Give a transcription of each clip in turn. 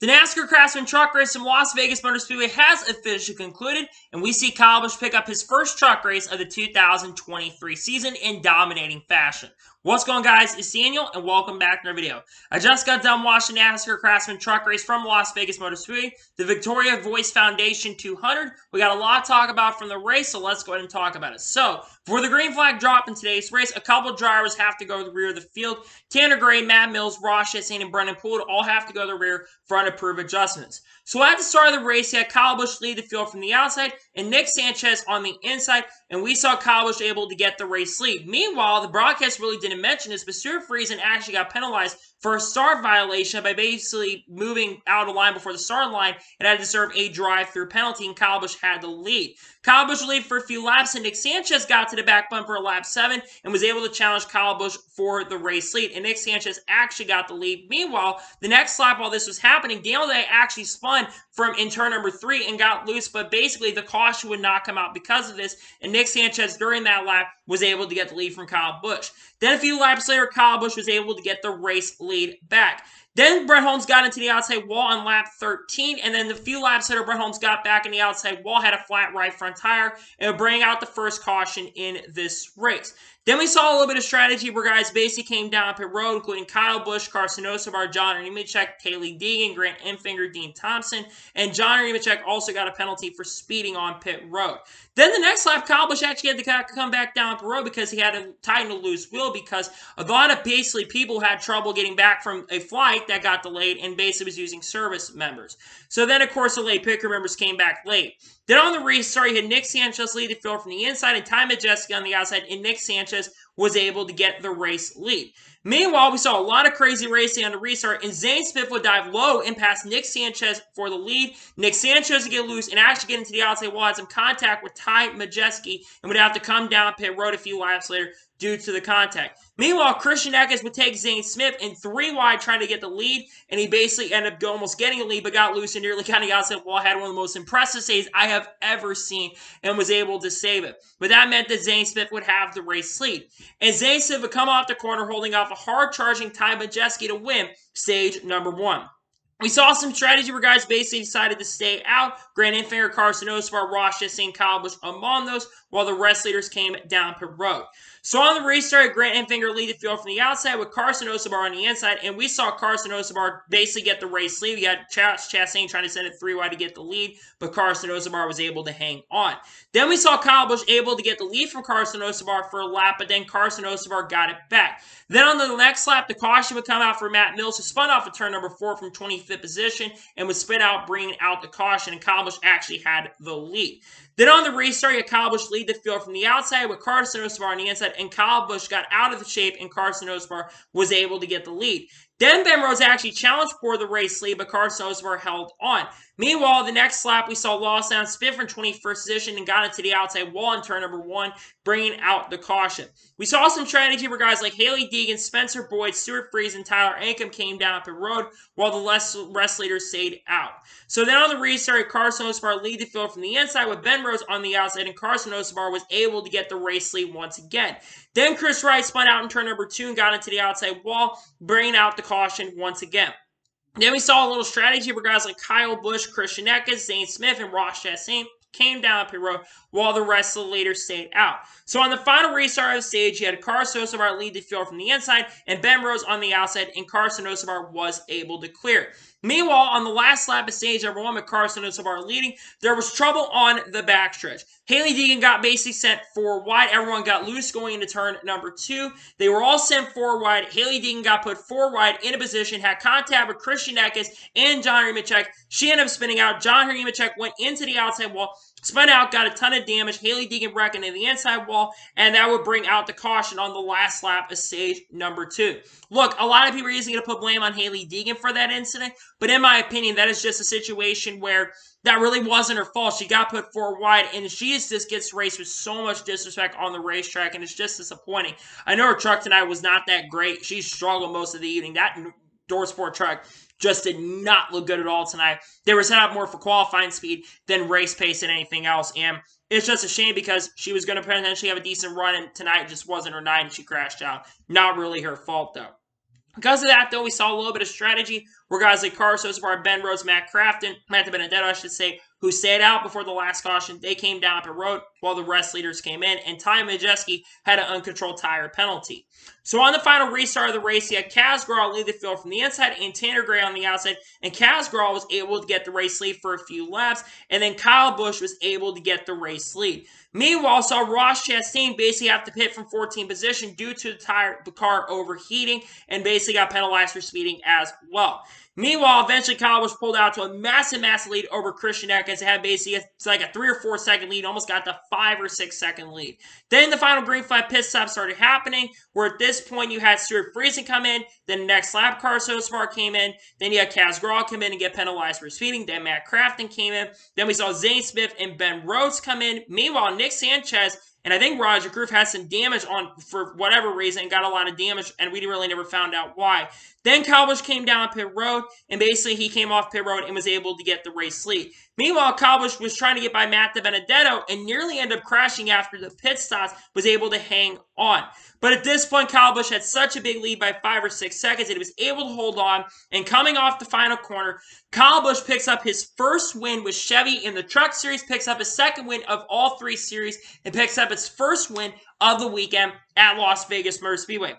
The NASCAR Craftsman truck race from Las Vegas Motor Speedway has officially concluded, and we see Kyle Busch pick up his first truck race of the 2023 season in dominating fashion. What's going on, guys? It's Daniel, and welcome back to our video. I just got done watching the NASCAR Craftsman truck race from Las Vegas Motor Speedway, the Victoria Voice Foundation 200. We got a lot to talk about from the race, so let's go ahead and talk about it. So, for the green flag drop in today's race, a couple drivers have to go to the rear of the field. Tanner Gray, Matt Mills, Ross Chastain, and Brendan Poole all have to go to the rear for unapproved adjustments. So at the start of the race, you had Kyle Busch lead the field from the outside and Nick Sanchez on the inside, and we saw Kyle Busch able to get the race lead. Meanwhile, the broadcast really didn't mention this, but Stuart Friesen actually got penalized for a start violation by basically moving out of line before the start line and had to serve a drive-through penalty, and Kyle Busch had the lead. Kyle Busch lead for a few laps, and Nick Sanchez got to the back bumper at lap 7 and was able to challenge Kyle Busch for the race lead, and Nick Sanchez actually got the lead. Meanwhile, the next lap while this was happening, Daniel Day actually spun from in turn number 3 and got loose, but basically the caution would not come out because of this, and Nick Sanchez during that lap was able to get the lead from Kyle Busch. Then a few laps later, Kyle Busch was able to get the race lead back. Then Brett Holmes got into the outside wall on lap 13, and then a few laps later, Brett Holmes got back in the outside wall, had a flat right front tire, and would bring out the first caution in this race. Then we saw a little bit of strategy where guys basically came down pit road, including Kyle Busch, Carson Osebar, John Nemechek, Hailie Deegan, Grant Enfinger, Dean Thompson, and John Nemechek also got a penalty for speeding on pit road. Then the next lap, Kyle Busch actually had to come back down pit road because he had to tighten a loose wheel because a lot of basically people had trouble getting back from a flight that got delayed and basically was using service members. So then, of course, the late pit crew members came back late. Then on the restart, you had Nick Sanchez lead the field from the inside and Ty Majeski on the outside, and Nick Sanchez was able to get the race lead. Meanwhile, we saw a lot of crazy racing on the restart, and Zane Smith would dive low and pass Nick Sanchez for the lead. Nick Sanchez would get loose and actually get into the outside wall, had some contact with Ty Majeski, and would have to come down pit road a few laps later due to the contact. Meanwhile, Christian Eckes would take Zane Smith in 3 wide trying to get the lead, and he basically ended up almost getting a lead, but got loose and nearly got the outside wall, had one of the most impressive saves I have ever seen, and was able to save it. But that meant that Zane Smith would have the race lead. And Zane Smith would come off the corner holding off a hard-charging Ty Majeski to win stage number 1. We saw some strategy where guys basically decided to stay out. Grant Enfinger, Carson Osebar, Ross Chastain, Kyle Busch among those, while the rest leaders came down pit road. So on the restart, Grant Enfinger lead the field from the outside with Carson Osebar on the inside, and we saw Carson Osebar basically get the race lead. We had Chastain trying to send it 3 wide to get the lead, but Carson Osebar was able to hang on. Then we saw Kyle Busch able to get the lead from Carson Osebar for a lap, but then Carson Osebar got it back. Then on the next lap, the caution would come out for Matt Mills, who spun off of turn number 4 from 25th position and would spin out, bringing out the caution, and Kyle Busch actually had the lead. Then on the restart, you had Kyle Busch lead the field from the outside with Carson Osebar on the inside, and Kyle Busch got out of the shape, and Carson Osebar was able to get the lead. Then Ben Rhodes actually challenged for the race lead, but Carson Osebar held on. Meanwhile, the next lap, we saw Lawson Smith from 21st position and got into the outside wall in turn number 1, bringing out the caution. We saw some strategy where guys like Hailie Deegan, Spencer Boyd, Stuart Friesen, and Tyler Ankrum came down pit road while the rest leaders stayed out. So then on the restart, Carson Osebar lead the field from the inside with Ben Rhodes on the outside, and Carson Osebar was able to get the race lead once again. Then Chris Wright spun out in turn number 2 and got into the outside wall, bringing out the caution once again. Then we saw a little strategy where guys like Kyle Busch, Christian Eckes, Zane Smith, and Ross Chastain came down pit road while the rest of the leaders stayed out. So on the final restart of the stage, you had Carson Osebar lead the field from the inside and Ben Rhodes on the outside, and Carson Osebar was able to clear. Meanwhile, on the last lap of stage number 1 with Carson Osebar leading, there was trouble on the backstretch. Hailie Deegan got basically sent 4 wide. Everyone got loose going into turn number 2. They were all sent 4 wide. Hailie Deegan got put 4 wide in a position, had contact with Christian Eckes and John Nemechek. She ended up spinning out. John Nemechek went into the outside wall, spun out, got a ton of damage. Hailie Deegan wrecked into the inside wall, and that would bring out the caution on the last lap of stage number 2. Look, a lot of people are easily going to put blame on Hailie Deegan for that incident, but in my opinion, that is just a situation where that really wasn't her fault. She got put 4 wide, and she just gets raced with so much disrespect on the racetrack, and it's just disappointing. I know her truck tonight was not that great. She struggled most of the evening. That Door Sport truck just did not look good at all tonight. They were set up more for qualifying speed than race pace and anything else, and it's just a shame because she was going to potentially have a decent run, and tonight just wasn't her night, and she crashed out. Not really her fault, though. Because of that, though, we saw a little bit of strategy were guys like Carlos Escobar, Ben Rhodes, Matt Benedetto, I should say, who stayed out before the last caution. They came down pit road while the rest leaders came in, and Ty Majeski had an uncontrolled tire penalty. So on the final restart of the race, you had Kaz Grala lead the field from the inside and Tanner Gray on the outside, and Kaz Grala was able to get the race lead for a few laps, and then Kyle Busch was able to get the race lead. Meanwhile, saw Ross Chastain basically have to pit from 14th position due to the car overheating, and basically got penalized for speeding as well. Meanwhile, eventually Kyle Busch pulled out to a massive lead over Christian Eckes. It had basically like a 3 or 4 second lead, almost got the 5 or 6 second lead. Then the final green flag pit stop started happening, where at this point you had Stuart Friesen come in, then the next lap Carlos Escobar came in, then you had Kaz Grala come in and get penalized for speeding, then Matt Crafton came in, then we saw Zane Smith and Ben Rhodes come in. Meanwhile, Nick Sanchez and I think Roger Groove had some damage on for whatever reason, got a lot of damage, and we really never found out why. Then Kyle Busch came down pit road, and basically he came off pit road and was able to get the race lead. Meanwhile, Kyle Busch was trying to get by Matt Benedetto and nearly ended up crashing after the pit stops, was able to hang on. But at this point, Kyle Busch had such a big lead by 5 or 6 seconds that he was able to hold on, and coming off the final corner, Kyle Busch picks up his first win with Chevy in the Truck Series, picks up his second win of all 3 series, and picks up his first win of the weekend at Las Vegas Motor Speedway.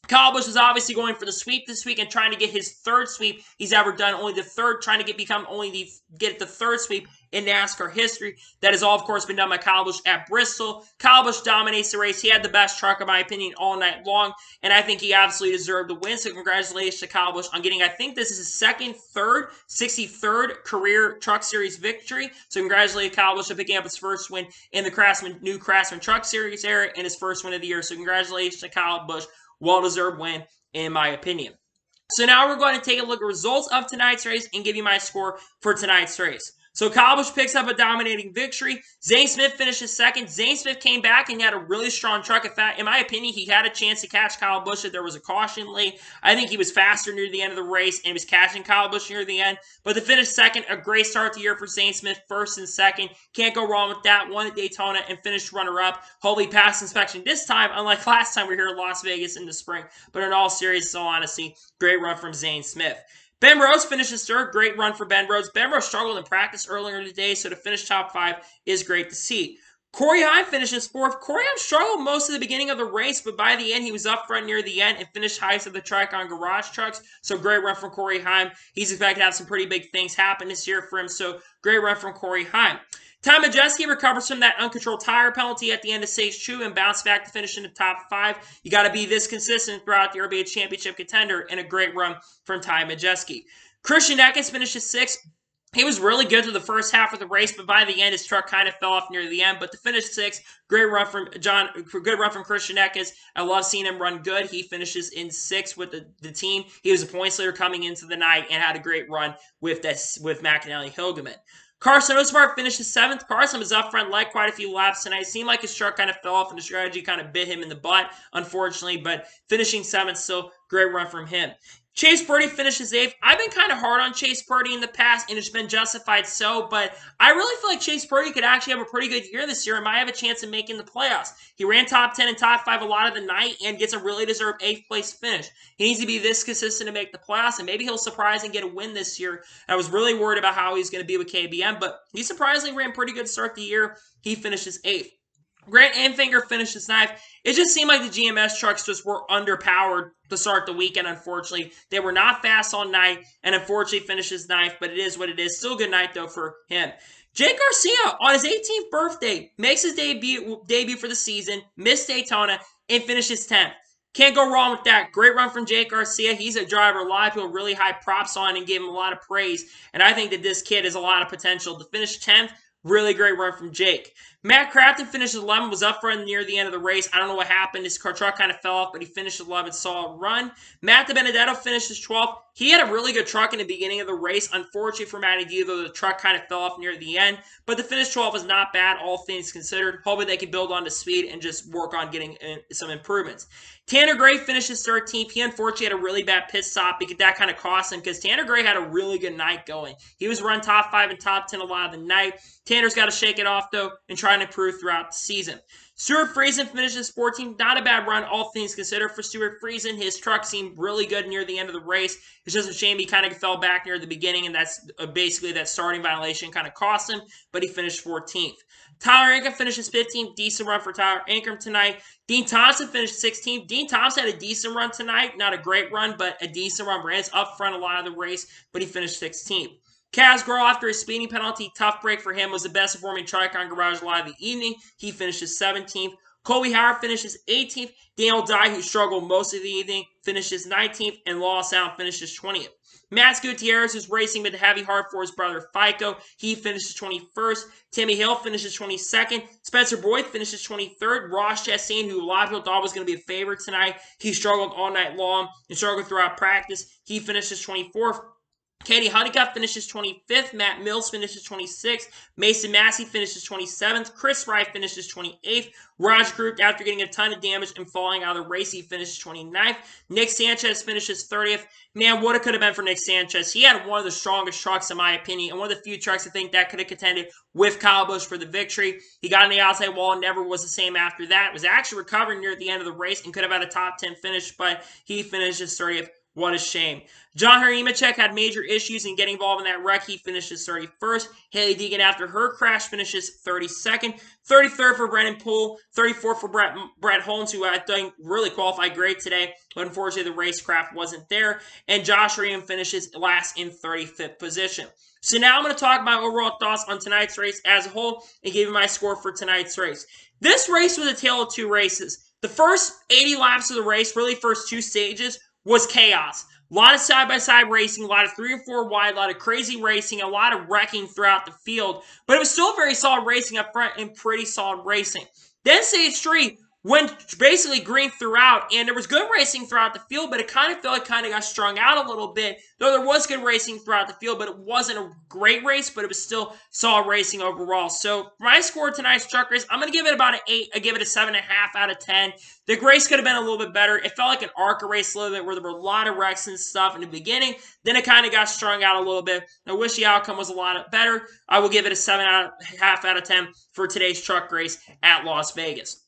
Kyle Busch is obviously going for the sweep this week and trying to get his 3rd sweep he's ever done. Only the 3rd, trying to get the 3rd sweep in NASCAR history. That has all, of course, been done by Kyle Busch at Bristol. Kyle Busch dominates the race. He had the best truck, in my opinion, all night long, and I think he absolutely deserved the win. So congratulations to Kyle Busch on getting, I think this is his 63rd career Truck Series victory. So congratulations to Kyle Busch on picking up his first win in the new Craftsman Truck Series era and his first win of the year. So congratulations to Kyle Busch. Well-deserved win, in my opinion. So now we're going to take a look at results of tonight's race and give you my score for tonight's race. So Kyle Busch picks up a dominating victory. Zane Smith finishes second. Zane Smith came back and he had a really strong truck. In fact, in my opinion, he had a chance to catch Kyle Busch if there was a caution late. I think he was faster near the end of the race and he was catching Kyle Busch near the end. But to finish second, a great start to the year for Zane Smith, first and second. Can't go wrong with that. Won at Daytona and finished runner-up. Hopefully passed inspection this time, unlike last time we were here in Las Vegas in the spring. But in all seriousness, all honesty, great run from Zane Smith. Ben Rhodes finishes 3rd. Great run for Ben Rhodes. Ben Rhodes struggled in practice earlier today, so to finish top 5 is great to see. Corey Heim finishes 4th. Corey Heim struggled most of the beginning of the race, but by the end, he was up front near the end and finished highest of the track on garage trucks. So great run from Corey Heim. He's expected to have some pretty big things happen this year for him, so great run from Corey Heim. Ty Majeski recovers from that uncontrolled tire penalty at the end of stage 2 and bounced back to finish in the top 5. You got to be this consistent throughout the RBA Championship contender, and a great run from Ty Majeski. Christian Eckes finishes 6th. He was really good through the first half of the race, but by the end, his truck kind of fell off near the end. But to finish 6th, great run from Christian Eckes. I love seeing him run good. He finishes in 6th with the team. He was a points leader coming into the night and had a great run with McAnally Hilgeman. Carson Osmar finishes 7th. Carson was up front, led quite a few laps tonight. It seemed like his truck kind of fell off and the strategy kind of bit him in the butt, unfortunately, but finishing 7th, still great run from him. Chase Purdy finishes 8th. I've been kind of hard on Chase Purdy in the past, and it's been justified so, but I really feel like Chase Purdy could actually have a pretty good year this year and might have a chance of making the playoffs. He ran top 10 and top 5 a lot of the night and gets a really deserved 8th place finish. He needs to be this consistent to make the playoffs, and maybe he'll surprise and get a win this year. I was really worried about how he's going to be with KBM, but he surprisingly ran pretty good start to the year. He finishes 8th. Grant Enfinger finishes 9th. It just seemed like the GMS trucks just were underpowered to start the weekend, unfortunately. They were not fast all night, and unfortunately finishes 9th, but it is what it is. Still a good night, though, for him. Jake Garcia, on his 18th birthday, makes his debut for the season, missed Daytona, and finishes 10th. Can't go wrong with that. Great run from Jake Garcia. He's a driver a lot of people really high props on and gave him a lot of praise, and I think that this kid has a lot of potential. To finish 10th, really great run from Jake. Matt Crafton finishes 11th, was up front near the end of the race. I don't know what happened. His truck kind of fell off, but he finished 11th, solid run. Matt Benedetto finishes 12th. He had a really good truck in the beginning of the race. Unfortunately for Matty D, though, the truck kind of fell off near the end. But the finish 12th was not bad, all things considered. Hopefully they can build on to speed and just work on getting some improvements. Tanner Gray finishes 13th. He unfortunately had a really bad pit stop because that kind of cost him because Tanner Gray had a really good night going. He was run top 5 and top 10 a lot of the night. Tanner's got to shake it off, though, and try and improve throughout the season. Stuart Friesen finishes 14th. Not a bad run, all things considered, for Stuart Friesen. His truck seemed really good near the end of the race. It's just a shame he kind of fell back near the beginning, and that's basically that starting violation kind of cost him, but he finished 14th. Tyler Ankrum finishes 15th. Decent run for Tyler Ankrum tonight. Dean Thompson finished 16th. Dean Thompson had a decent run tonight. Not a great run, but a decent run. Ran up front a lot of the race, but he finished 16th. Kaz Grove, after a speeding penalty, tough break for him, was the best performing Tricon Garage live of the evening. He finishes 17th. Colby Howard finishes 18th. Daniel Dye, who struggled most of the evening, finishes 19th. And Law Sound finishes 20th. Max Gutierrez is racing with the heavy heart for his brother FICO. He finishes 21st. Timmy Hill finishes 22nd. Spencer Boyd finishes 23rd. Ross Chastain, who a lot of people thought was going to be a favorite tonight, he struggled all night long and struggled throughout practice. He finishes 24th. Katie Honeycutt finishes 25th. Matt Mills finishes 26th. Mason Massey finishes 27th. Chris Wright finishes 28th. Raj Group, after getting a ton of damage and falling out of the race, he finishes 29th. Nick Sanchez finishes 30th. Man, what it could have been for Nick Sanchez. He had one of the strongest trucks, in my opinion, and one of the few trucks I think that could have contended with Kyle Busch for the victory. He got on the outside wall and never was the same after that. Was actually recovering near the end of the race and could have had a top 10 finish, but he finishes 30th. What a shame. John Nemechek had major issues in getting involved in that wreck. He finishes 31st. Haley Deegan, after her crash, finishes 32nd. 33rd for Brennan Poole. 34th for Brett Holmes, who I think really qualified great today, but unfortunately the racecraft wasn't there. And Josh Ream finishes last in 35th position. So now I'm going to talk my overall thoughts on tonight's race as a whole and give you my score for tonight's race. This race was a tale of two races. The first 80 laps of the race, really first two stages, was chaos. A lot of side-by-side racing, a lot of 3 or 4 wide, a lot of crazy racing, a lot of wrecking throughout the field. But it was still very solid racing up front and pretty solid racing. Then stage 3 went basically green throughout, and there was good racing throughout the field, but it kind of felt like kind of got strung out a little bit. Though there was good racing throughout the field, but it wasn't a great race, but it was still solid racing overall. So for my score tonight's truck race, I'm going to give it about an 8. I give it a 7.5 out of 10. The race could have been a little bit better. It felt like an ARCA race a little bit where there were a lot of wrecks and stuff in the beginning. Then it kind of got strung out a little bit. I wish the outcome was a lot better. I will give it a 7.5 out of 10 for today's truck race at Las Vegas.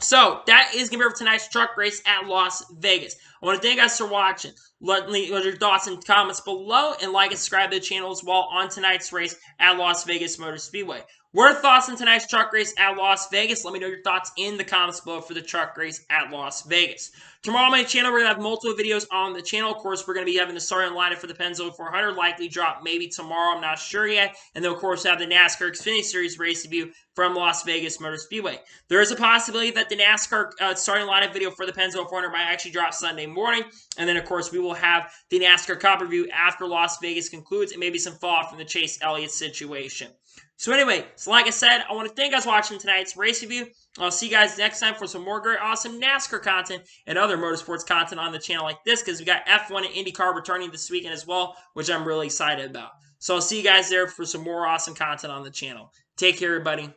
So, that is going to be it for tonight's truck race at Las Vegas. I want to thank you guys for watching. Let me know your thoughts and comments below, and like and subscribe to the channel as well on tonight's race at Las Vegas Motor Speedway. What are thoughts on tonight's truck race at Las Vegas? Let me know your thoughts in the comments below for the truck race at Las Vegas. Tomorrow on my channel, we're going to have multiple videos on the channel. Of course, we're going to be having the starting lineup for the Pennzoil 400, likely drop maybe tomorrow. I'm not sure yet. And then, of course, have the NASCAR Xfinity Series race review from Las Vegas Motor Speedway. There is a possibility that the NASCAR starting lineup video for the Pennzoil 400 might actually drop Sunday morning. And then, of course, we will have the NASCAR Cup review after Las Vegas concludes and maybe some fallout from the Chase Elliott situation. So anyway, like I said, I want to thank you guys for watching tonight's race review. I'll see you guys next time for some more great, awesome NASCAR content and other motorsports content on the channel like this, because we got F1 and IndyCar returning this weekend as well, which I'm really excited about. So I'll see you guys there for some more awesome content on the channel. Take care, everybody.